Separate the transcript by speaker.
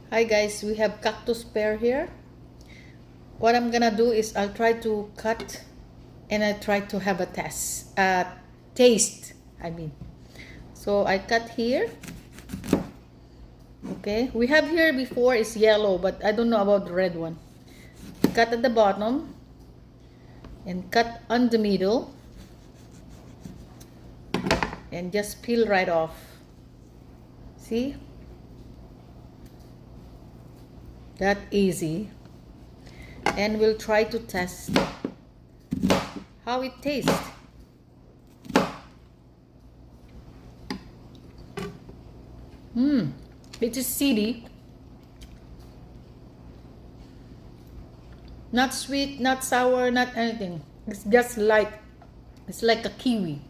Speaker 1: Hi guys, we have cactus pear here. What I'm gonna do is I'll try to cut and I try to have a taste. So I cut here. Okay, we have here before is yellow, but I don't know about the red one. Cut at the bottom and cut on the middle and just peel right off. See? That easy. And we'll try to test how it tastes. It is seedy. Not sweet, not sour, not anything. It's just like, it's like a kiwi.